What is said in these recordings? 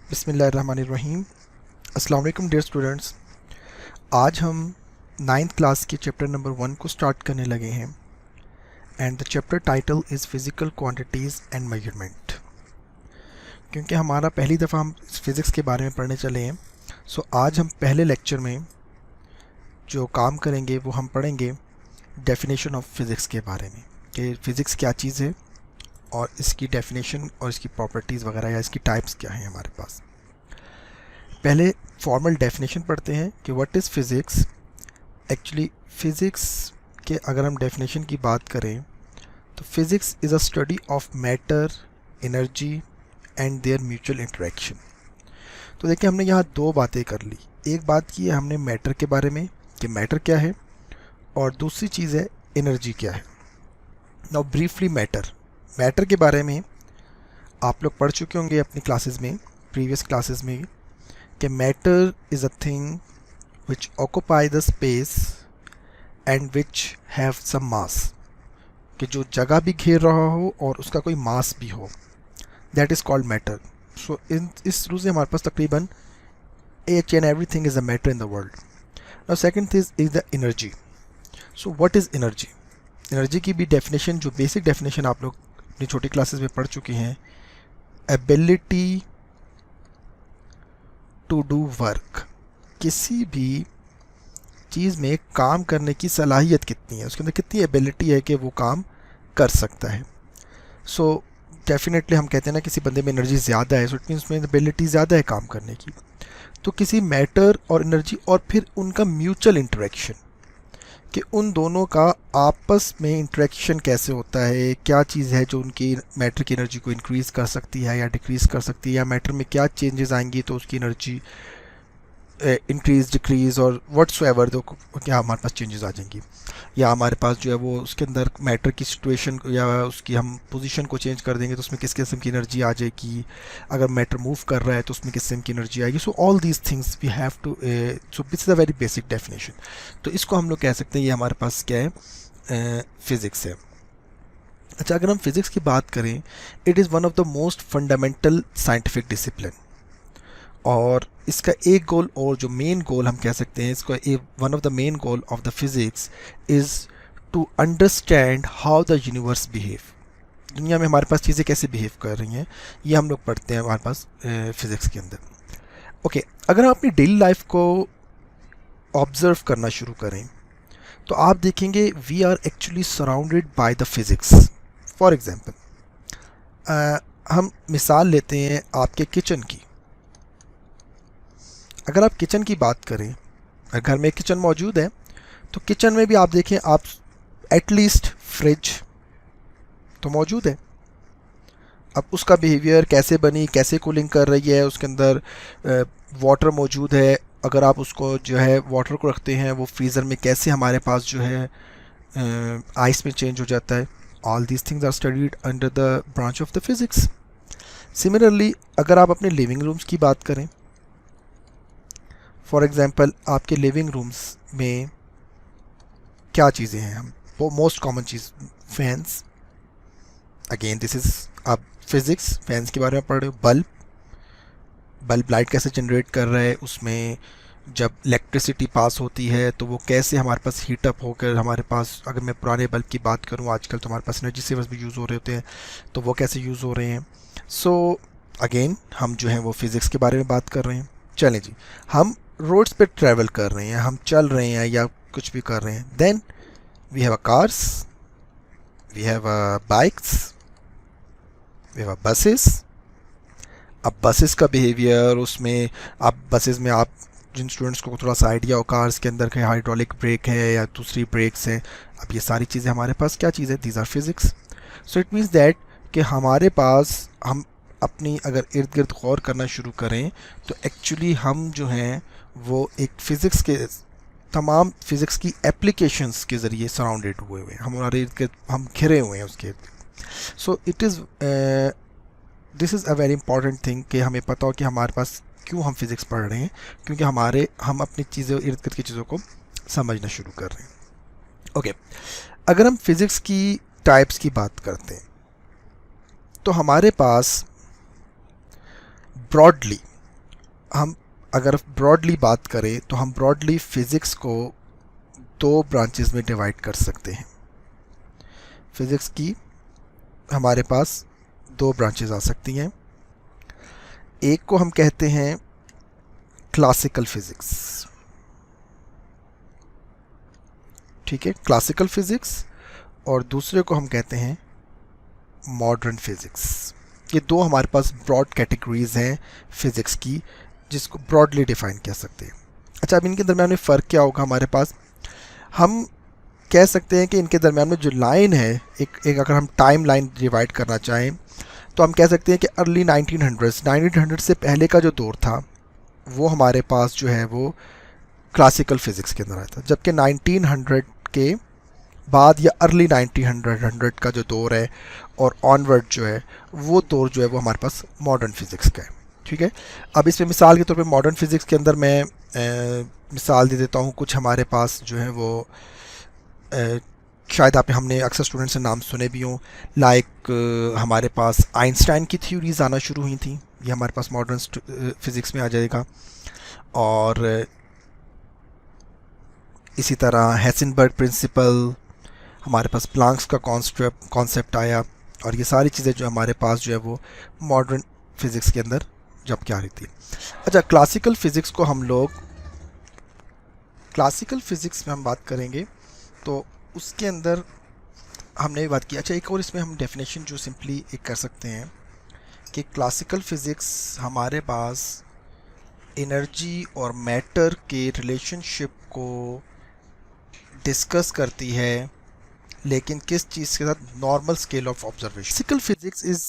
बिस्मिल्लाहिर्रहमानिर्रहीम। अस्सलाम वालेकुम डियर स्टूडेंट्स। आज हम नाइन्थ क्लास के चैप्टर नंबर 1 को स्टार्ट करने लगे हैं and the chapter title is physical quantities and measurement. क्योंकि हमारा पहली दफ़ा हम फ़िज़िक्स के बारे में पढ़ने चले हैं, सो आज हम पहले लेक्चर में जो काम करेंगे वो हम पढ़ेंगे डेफिनेशन ऑफ फ़िज़िक्स के बारे में कि फ़िज़िक्स क्या चीज़ है और इसकी डेफिनेशन और इसकी प्रॉपर्टीज़ वगैरह या इसकी टाइप्स क्या हैं हमारे पास। पहले फॉर्मल डेफिनेशन पढ़ते हैं कि what is physics. Actually physics के अगर हम डेफिनेशन की बात करें तो physics is a study of matter, energy and there mutual interaction. तो देखिए, हमने यहाँ दो बातें कर ली। एक बात की है हमने मैटर के बारे में कि मैटर क्या है, और दूसरी चीज़ है एनर्जी क्या है। नाउ ब्रीफली मैटर के बारे में आप लोग पढ़ चुके होंगे अपनी क्लासेस में, प्रीवियस क्लासेस में, कि matter is a thing which occupy the space and which have some mass, कि जो जगह भी घेर रहा हो और उसका कोई मास भी हो, दैट इज़ कॉल्ड मैटर। सो इस रूप से हमारे पास तकरीबन H and every thing is a matter in the world. Now second thing is the energy. So what is energy. Energy की भी डेफिनेशन, जो बेसिक डेफिनेशन आप लोग अपनी छोटी क्लासेस में पढ़ चुके हैं, एबिलिटी टू डू वर्क, किसी भी चीज़ में काम करने की सलाहियत कितनी है, उसके अंदर कितनी एबिलिटी है कि वो काम कर सकता है। सो डेफिनेटली हम कहते हैं ना किसी बंदे में एनर्जी ज़्यादा है, सो इट मीन्स उसमें एबिलिटी ज़्यादा है काम करने की। तो किसी मैटर और एनर्जी और फिर उनका म्यूचुअल इंटरेक्शन, कि उन दोनों का आपस में इंटरेक्शन कैसे होता है, क्या चीज़ है जो उनकी मैटर की एनर्जी को इंक्रीज़ कर सकती है या डिक्रीज़ कर सकती है, या मैटर में क्या चेंजेस आएंगी तो उसकी एनर्जी इंक्रीज़ डिक्रीज़ और व्हाट्स एवर दो क्या हमारे पास चेंजेस आ जाएंगी, या हमारे पास जो है वो उसके अंदर मैटर की सिचुएशन या उसकी हम पोजीशन को चेंज कर देंगे तो उसमें किस किस्म की एनर्जी आ जाएगी, अगर मैटर मूव कर रहा है तो उसमें किस किस्म की एनर्जी आएगी। So all these things we have to, so this is a very basic definition. तो इसको हम लोग कह सकते हैं ये हमारे पास क्या है, फ़िज़िक्स है। अच्छा, अगर हम फिज़िक्स की बात करें, it is one of the most fundamental scientific discipline, और इसका एक गोल, और जो मेन गोल हम कह सकते हैं इसका, one of the main goal of the physics is to understand how the universe behave. दुनिया में हमारे पास चीज़ें कैसे बिहेव कर रही हैं, ये हम लोग पढ़ते हैं हमारे पास फिज़िक्स के अंदर। ओके, अगर हम अपनी डेली लाइफ को ऑब्ज़र्व करना शुरू करें तो आप देखेंगे we are actually surrounded by the physics. For example, हम मिसाल लेते हैं आपके किचन की। अगर आप किचन की बात करें, अगर घर में एक किचन मौजूद है तो किचन में भी आप देखें, आप एटलीस्ट फ्रिज तो मौजूद है। अब उसका बिहेवियर कैसे बनी, कैसे कूलिंग कर रही है, उसके अंदर वाटर मौजूद है, अगर आप उसको जो है वाटर को रखते हैं वो फ्रीज़र में कैसे हमारे पास जो है आइस में चेंज हो जाता है। All these things are studied under the branch of the physics. Similarly, अगर आप अपने लिविंग रूम्स की बात करें, फॉर एग्ज़ाम्पल आपके लिविंग रूम्स में क्या चीज़ें हैं, हम वो मोस्ट कॉमन चीज़ फैंस। अगेन दिस इज़ आप फिज़िक्स, फैंस के बारे में पढ़ रहे हो। बल्ब लाइट कैसे जनरेट कर रहा है, उसमें जब इलेक्ट्रिसिटी पास होती है तो वो कैसे हमारे पास हीटअप होकर हमारे पास, अगर मैं पुराने बल्ब की बात करूँ, आजकल तो हमारे पास एनर्जी सेवर्स भी यूज़ हो रहे होते हैं, तो वो कैसे यूज़ हो रहे हैं। सो अगेन हम जो हैं वो फिज़िक्स के बारे में बात कर रहे हैं। चलें जी, हम रोड्स पे ट्रैवल कर रहे हैं, हम चल रहे हैं या कुछ भी कर रहे हैं, then we have a cars, we have a bikes, we have a buses. अब बसेस का बिहेवियर, उसमें आप बसेस में, आप जिन स्टूडेंट्स को थोड़ा सा आइडिया हो कार्स के अंदर के हाइड्रोलिक ब्रेक है या दूसरी ब्रेक्स हैं, अब ये सारी चीज़ें हमारे पास क्या चीज़ है, these are physics. So it means that कि हमारे पास, हम अपनी अगर इर्द गिर्द गौर करना शुरू करें तो एक्चुअली हम जो हैं वो एक फ़िज़िक्स के, तमाम फ़िज़िक्स की एप्लीकेशंस के ज़रिए सराउंडेड हुए हुए हैं, हमारे इर्द गिर्द हम घिरे हुए हैं उसके। So it is, this is a very important thing कि हमें पता हो कि हमारे पास क्यों हम फिज़िक्स पढ़ रहे हैं, क्योंकि हम अपनी चीज़ें, इर्द गिर्द की चीज़ों को समझना शुरू कर रहे हैं। ओके, अगर हम फिज़िक्स की टाइप्स की बात करते हैं तो हमारे पास ब्रॉडली हम अगर ब्रॉडली बात करें तो हम ब्रॉडली फिज़िक्स को दो ब्रांचेस में डिवाइड कर सकते हैं। फिज़िक्स की हमारे पास दो ब्रांचेस आ सकती हैं। एक को हम कहते हैं क्लासिकल फिज़िक्स, ठीक है, क्लासिकल फिज़िक्स, और दूसरे को हम कहते हैं मॉडर्न फिज़िक्स। ये दो हमारे पास ब्रॉड कैटेगरीज हैं फिज़िक्स की, जिसको ब्रॉडली डिफाइन कर सकते हैं। अच्छा, अब इनके दरम्यान में फ़र्क क्या होगा हमारे पास? हम कह सकते हैं कि इनके दरम्यान में जो लाइन है, एक अगर हम टाइम लाइन डिवाइड करना चाहें तो हम कह सकते हैं कि अर्ली 1900 से पहले का जो दौर था वो हमारे पास जो है वो क्लासिकल फिज़िक्स के अंदर आया था, जबकि 1900 के बाद या अर्ली 1900 का जो दौर है और ऑनवर्ड जो है वो दौर जो है वो हमारे पास मॉडर्न फिज़िक्स का है, ठीक है। अब इसमें मिसाल के तौर पे मॉडर्न फिज़िक्स के अंदर मैं मिसाल दे देता हूँ। कुछ हमारे पास जो है वो शायद हमने अक्सर स्टूडेंट से नाम सुने भी हों, लाइक हमारे पास आइंस्टाइन की थ्योरीज आना शुरू हुई थी, ये हमारे पास मॉडर्न फिज़िक्स में आ जाएगा। और इसी तरह हेसेनबर्ग प्रिंसिपल, हमारे पास प्लांक्स का कॉन्सेप्ट आया, और ये सारी चीज़ें जो हमारे पास जो है वो मॉडर्न फिज़िक्स के अंदर जब क्या रही थी। अच्छा, क्लासिकल फ़िज़िक्स को हम लोग क्लासिकल फ़िज़िक्स में हम बात करेंगे तो उसके अंदर हमने भी बात की। अच्छा, एक और इसमें हम डेफिनेशन जो सिंपली एक कर सकते हैं कि क्लासिकल फ़िज़िक्स हमारे पास एनर्जी और मैटर के रिलेशनशिप को डिस्कस करती है, लेकिन किस चीज़ के साथ? Normal scale of observation. Classical physics is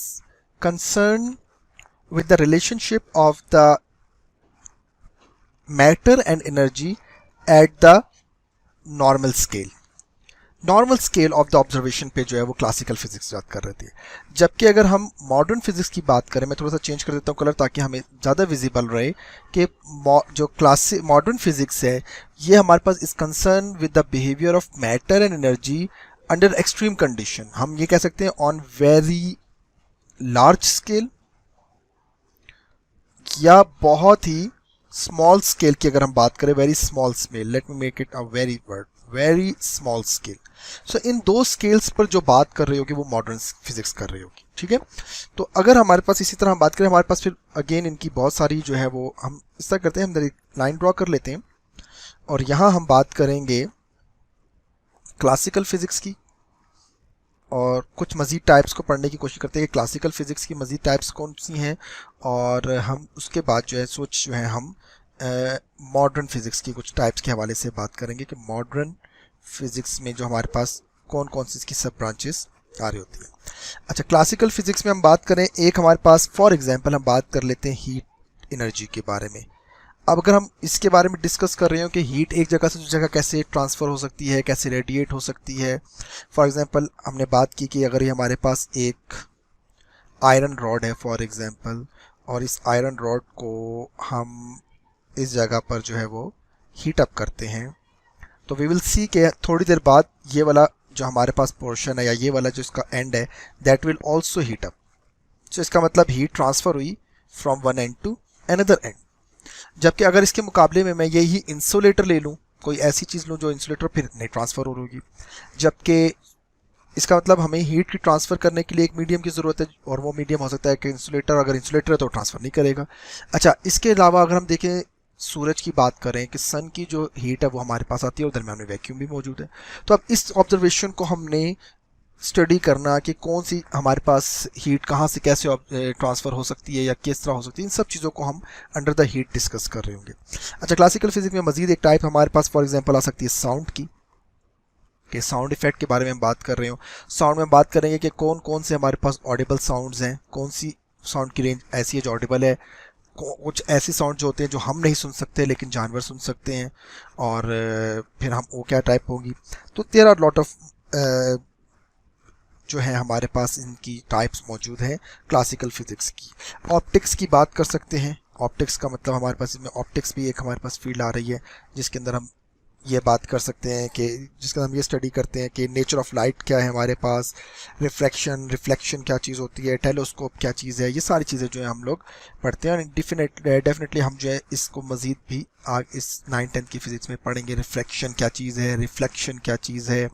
concern with the relationship of the matter and energy at the normal scale. Normal scale of the observation पे जो है वो क्लासिकल फिजिक्स बात कर रहे थे। जबकि अगर हम मॉडर्न फिजिक्स की बात करें, मैं थोड़ा सा चेंज कर देता हूँ कलर ताकि हमें ज़्यादा विजिबल रहे, कि जो मॉडर्न फिजिक्स है ये हमारे पास is concern with the behaviour of matter and energy under extreme condition. हम ये कह सकते हैं ऑन वेरी लार्ज स्केल या बहुत ही स्मॉल स्केल की अगर हम बात करें, very small scale, let me make it a very word, very small scale. So इन दो स्केल्स पर जो बात कर रही होगी वो मॉडर्न फिजिक्स कर रही होगी, ठीक है। तो अगर हमारे पास इसी तरह हम बात करें, हमारे पास फिर अगेन इनकी बहुत सारी जो है वो हम इस तरह करते हैं, हम लाइन ड्रॉ कर लेते हैं और यहाँ हम बात करेंगे क्लासिकल फिजिक्स की और कुछ मज़ीद टाइप्स को पढ़ने की कोशिश करते हैं कि क्लासिकल फिजिक्स की मज़ीद टाइप्स कौन सी हैं, और हम उसके बाद जो है सोच जो है हम मॉडर्न फिज़िक्स की कुछ टाइप्स के हवाले से बात करेंगे कि मॉडर्न फिज़िक्स में जो हमारे पास कौन कौन सी इसकी सब ब्रांचेस आ रही होती है। अच्छा, क्लासिकल फिज़िक्स में हम बात करें, एक हमारे पास फॉर एग्जांपल हम बात कर लेते हैं हीट एनर्जी के बारे में। अब अगर हम इसके बारे में डिस्कस कर रहे हो कि हीट एक जगह से दूसरी जगह कैसे ट्रांसफ़र हो सकती है, कैसे रेडिएट हो सकती है। फॉर एग्जांपल हमने बात की कि अगर ये हमारे पास एक आयरन रॉड है फॉर एग्जांपल, और इस आयरन रॉड को हम इस जगह पर जो है वो हीट अप करते हैं, तो वी विल सी कि थोड़ी देर बाद ये वाला जो हमारे पास पोर्शन है या ये वाला जो इसका एंड है that will also heat up. So इसका मतलब हीट ट्रांसफ़र हुई from one end to another end. जबकि अगर इसके मुकाबले में मैं यही इंसुलेटर ले लूँ, कोई ऐसी चीज़ लूँ जो इंसुलेटर फिर नहीं ट्रांसफ़र हो होगी, जबकि इसका मतलब हमें हीट की ट्रांसफ़र करने के लिए एक मीडियम की ज़रूरत है, और वो मीडियम हो सकता है कि इंसुलेटर, अगर इंसुलेटर है तो ट्रांसफ़र नहीं करेगा। अच्छा, इसके अलावा अगर हम देखें सूरज की बात करें कि सन की जो हीट है वो हमारे पास आती है और दरम्यान में वैक्यूम भी मौजूद है। तो अब इस ऑब्जर्वेशन को हमने स्टडी करना कि कौन सी हमारे पास हीट कहाँ से कैसे ट्रांसफ़र हो सकती है या किस तरह हो सकती है, इन सब चीज़ों को हम अंडर द हीट डिस्कस कर रहे होंगे। अच्छा, क्लासिकल फिजिक्स में मजीद एक टाइप हमारे पास फॉर एग्जांपल आ सकती है साउंड की, कि साउंड इफेक्ट के बारे में हम बात कर रहे हो। साउंड में बात करेंगे कि कौन कौन से हमारे पास ऑडिबल साउंड्स हैं, कौन सी साउंड की रेंज ऐसी है जो ऑडिबल है, कुछ ऐसे साउंड जो होते हैं जो हम नहीं सुन सकते लेकिन जानवर सुन सकते हैं, और फिर हम वो क्या टाइप होगी। तो देयर आर लॉट ऑफ जो है हमारे पास इनकी टाइप्स मौजूद हैं क्लासिकल फिजिक्स की। ऑप्टिक्स की बात कर सकते हैं। ऑप्टिक्स का मतलब हमारे पास इसमें ऑप्टिक्स भी एक हमारे पास फील्ड आ रही है जिसके अंदर हम ये बात कर सकते हैं कि जिसका हम ये स्टडी करते हैं कि नेचर ऑफ लाइट क्या है हमारे पास, रिफ्लेक्शन क्या चीज़ होती है, टेलीस्कोप क्या चीज़ है, ये सारी चीज़ें जो है हम लोग पढ़ते हैं। और डेफिनेटली हम जो है इसको मज़ीद भी आगे इस 9th-10th की फिज़िक्स में पढ़ेंगे। रिफ्लेक्शन क्या चीज़ है, रिफ्लेक्शन क्या चीज़ है,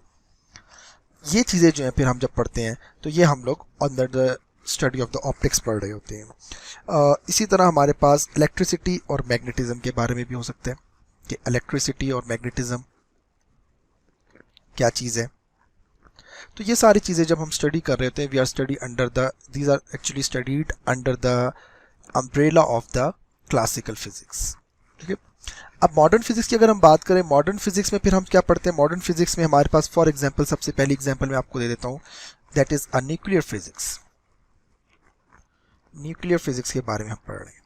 ये चीज़ें जो हैं फिर हम जब पढ़ते हैं तो ये हम लोग under the study of the optics पढ़ रहे होते हैं। इसी तरह हमारे पास इलेक्ट्रिसिटी और मैग्नेटिज्म के बारे में भी हो सकता है कि इलेक्ट्रिसिटी और मैग्नेटिज्म क्या चीज़ है। तो ये सारी चीज़ें जब हम स्टडी कर रहे होते हैं, we are study under the these are actually studied under the umbrella of the classical physics. ठीक है, अब मॉडर्न फिजिक्स की अगर हम बात करें, मॉडर्न फिजिक्स में फिर हम क्या पढ़ते हैं? मॉडर्न फिजिक्स में हमारे पास फॉर एग्जांपल सबसे पहली एग्जांपल मैं आपको दे देता हूँ, that is a nuclear physics. Nuclear physics के बारे में हम पढ़ रहे हैं।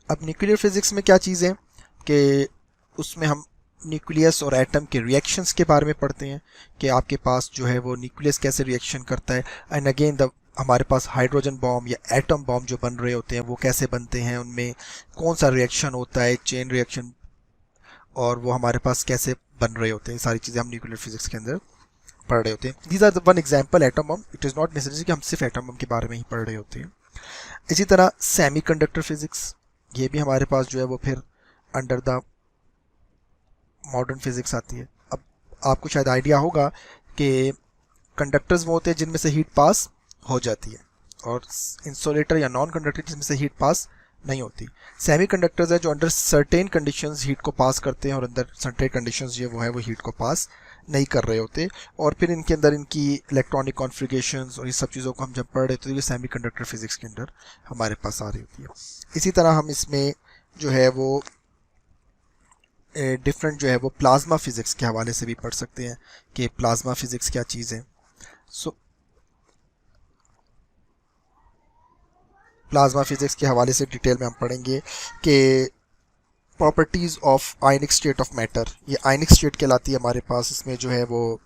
अब न्यूक्लियर फिजिक्स में क्या चीज़ है कि उसमें हम न्यूक्लियस और एटम के रिएक्शंस के बारे में पढ़ते हैं कि आपके पास जो है वो न्यूक्लियस कैसे रिएक्शन करता है, एंड अगेन द हमारे पास हाइड्रोजन बॉम्ब या एटम बॉम्ब जो बन रहे होते हैं वो कैसे बनते हैं, उनमें कौन सा रिएक्शन होता है, चेन रिएक्शन, और वो हमारे पास कैसे बन रहे होते हैं। सारी चीज़ें हम न्यूक्लियर फिजिक्स के अंदर पढ़ रहे होते हैं। These are the one example atom bomb. It is not necessary कि हम सिर्फ एटम बम के बारे में ही पढ़ रहे होते हैं। इसी तरह सेमीकंडक्टर फिजिक्स, ये भी हमारे पास जो है वो फिर अंडर द मॉडर्न फिजिक्स आती है। अब आपको शायद आइडिया होगा कि कंडक्टर्स वो होते हैं जिनमें से हीट पास हो जाती है, और इंसुलेटर या नॉन कंडक्टर जिसमें से हीट पास नहीं होती। सेमी कंडक्टर्स है जो अंडर सर्टेन कंडीशंस हीट को पास करते हैं, और अंदर सर्टेन कंडीशंस जो वो है वो हीट को पास नहीं कर रहे होते, और फिर इनके अंदर इनकी इलेक्ट्रॉनिक कॉन्फ़िगरेशंस और ये सब चीज़ों को हम जब पढ़ रहे थे तो ये सेमी कंडक्टर फिजिक्स के अंदर हमारे पास आ रही होती है। इसी तरह हम इसमें जो है वो डिफरेंट जो है वो प्लाज्मा फिजिक्स के हवाले से भी पढ़ सकते हैं कि प्लाज्मा फिजिक्स क्या चीज़ है। सो प्लाज्मा फिजिक्स के हवाले से डिटेल में हम पढ़ेंगे कि properties of ionic state of matter, ये आयनिक स्टेट कहलाती है हमारे पास। इसमें जो है वो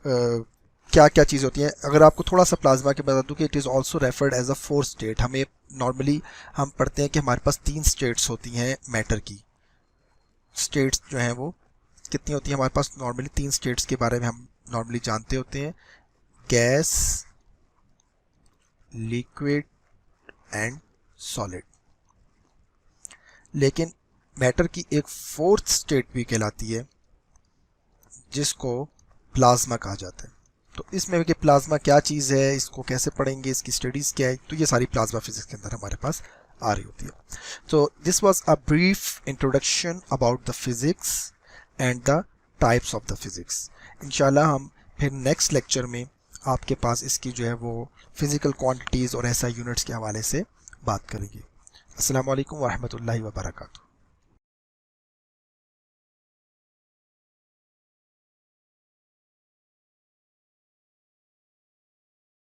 क्या क्या चीज़ होती है। अगर आपको थोड़ा सा प्लाज्मा के बता दूँ कि it is also referred as a 4 state. हमें नॉर्मली हम पढ़ते हैं कि हमारे पास 3 स्टेट्स होती हैं मैटर की। स्टेट्स जो हैं वो कितनी होती हैं हमारे पास? नॉर्मली 3 स्टेट्स के बारे में हम नॉर्मली जानते होते हैं, गैस, लिक्विड एंड सॉलिड। लेकिन मैटर की एक 4th स्टेट भी कहलाती है जिसको प्लाज्मा कहा जाता है। तो इसमें कि प्लाज्मा क्या चीज़ है, इसको कैसे पढ़ेंगे, इसकी स्टडीज़ क्या है, तो ये सारी प्लाज्मा फिजिक्स के अंदर हमारे पास आ रही होती है। तो this was a brief introduction about the physics and the types of the physics. इंशाल्लाह हम फिर नेक्स्ट लेक्चर में आपके पास इसकी जो है वो फिज़िकल क्वांटिटीज़ और ऐसा यूनिट्स के हवाले से बात करेंगे। अस्सलाम वालेकुम व रहमतुल्लाहि व बरकातुहू।